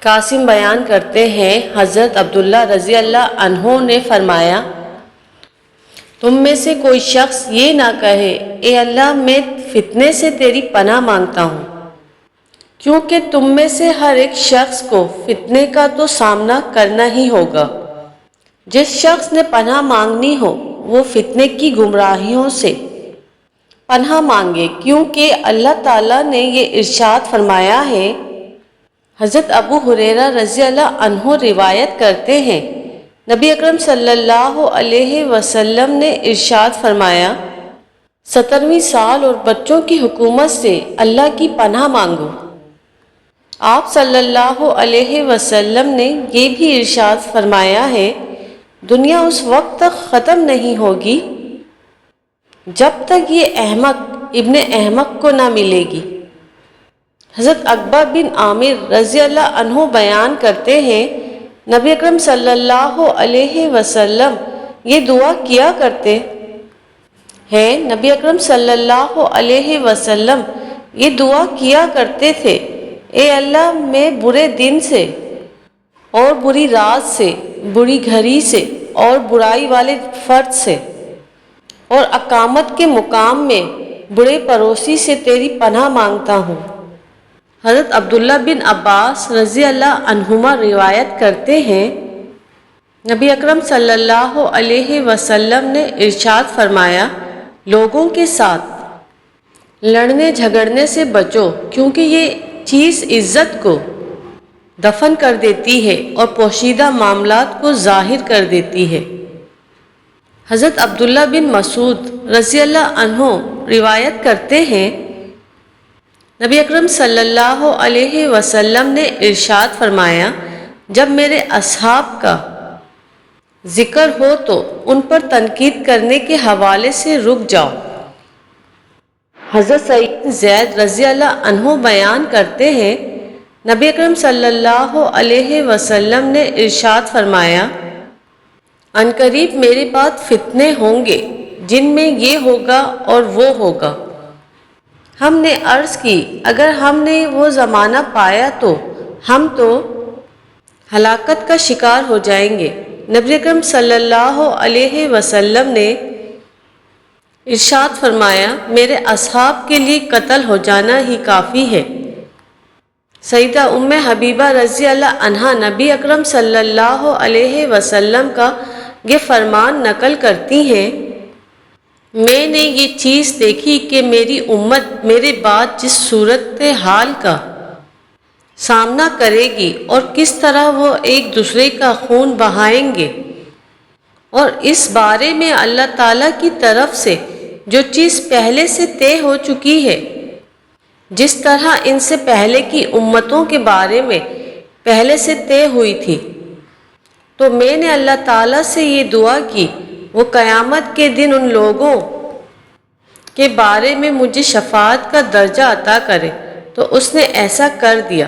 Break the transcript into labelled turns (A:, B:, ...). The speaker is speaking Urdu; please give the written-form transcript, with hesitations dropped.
A: قاسم بیان کرتے ہیں حضرت عبداللہ رضی اللہ عنہ نے فرمایا، تم میں سے کوئی شخص یہ نہ کہے اے اللہ میں فتنے سے تیری پناہ مانگتا ہوں، کیونکہ تم میں سے ہر ایک شخص کو فتنے کا تو سامنا کرنا ہی ہوگا۔ جس شخص نے پناہ مانگنی ہو وہ فتنے کی گمراہیوں سے پناہ مانگے، کیونکہ اللہ تعالیٰ نے یہ ارشاد فرمایا ہے۔ حضرت ابو ہریرہ رضی اللہ عنہ روایت کرتے ہیں، نبی اکرم صلی اللہ علیہ وسلم نے ارشاد فرمایا، 17ویں سال اور بچوں کی حکومت سے اللہ کی پناہ مانگو۔ آپ صلی اللہ علیہ وسلم نے یہ بھی ارشاد فرمایا ہے، دنیا اس وقت تک ختم نہیں ہوگی جب تک یہ احمق ابن احمق کو نہ ملے گی۔ حضرت عقبہ بن عامر رضی اللہ عنہ بیان کرتے ہیں، نبی اکرم صلی اللہ علیہ وسلم یہ دعا کیا کرتے ہیں، نبی اکرم صلی اللہ علیہ وسلم یہ دعا کیا کرتے تھے، اے اللہ میں برے دن سے اور بری رات سے، بری گھڑی سے اور برائی والے فرد سے اور اقامت کے مقام میں برے پڑوسی سے تیری پناہ مانگتا ہوں۔ حضرت عبداللہ بن عباس رضی اللہ عنہما روایت کرتے ہیں، نبی اکرم صلی اللہ علیہ وسلم نے ارشاد فرمایا، لوگوں کے ساتھ لڑنے جھگڑنے سے بچو، کیونکہ یہ چیز عزت کو دفن کر دیتی ہے اور پوشیدہ معاملات کو ظاہر کر دیتی ہے۔ حضرت عبداللہ بن مسعود رضی اللہ عنہ روایت کرتے ہیں، نبی اکرم صلی اللہ علیہ وسلم نے ارشاد فرمایا، جب میرے اصحاب کا ذکر ہو تو ان پر تنقید کرنے کے حوالے سے رک جاؤ۔ حضرت سعید زید رضی اللہ عنہ بیان کرتے ہیں، نبی اکرم صلی اللہ علیہ وسلم نے ارشاد فرمایا، عنقریب میرے بعد فتنے ہوں گے جن میں یہ ہوگا اور وہ ہوگا۔ ہم نے عرض کی، اگر ہم نے وہ زمانہ پایا تو ہم تو ہلاکت کا شکار ہو جائیں گے۔ نبی اکرم صلی اللہ علیہ وسلم نے ارشاد فرمایا، میرے اصحاب کے لیے قتل ہو جانا ہی کافی ہے۔ سیدہ ام حبیبہ رضی اللہ عنہا نبی اکرم صلی اللہ علیہ وسلم کا یہ فرمان نقل کرتی ہیں، میں نے یہ چیز دیکھی کہ میری امت میرے بعد جس صورتحال کا سامنا کرے گی اور کس طرح وہ ایک دوسرے کا خون بہائیں گے، اور اس بارے میں اللہ تعالیٰ کی طرف سے جو چیز پہلے سے طے ہو چکی ہے، جس طرح ان سے پہلے کی امتوں کے بارے میں پہلے سے طے ہوئی تھی، تو میں نے اللہ تعالیٰ سے یہ دعا کی، وہ قیامت کے دن ان لوگوں کے بارے میں مجھے شفاعت کا درجہ عطا کرے، تو اس نے ایسا کر دیا۔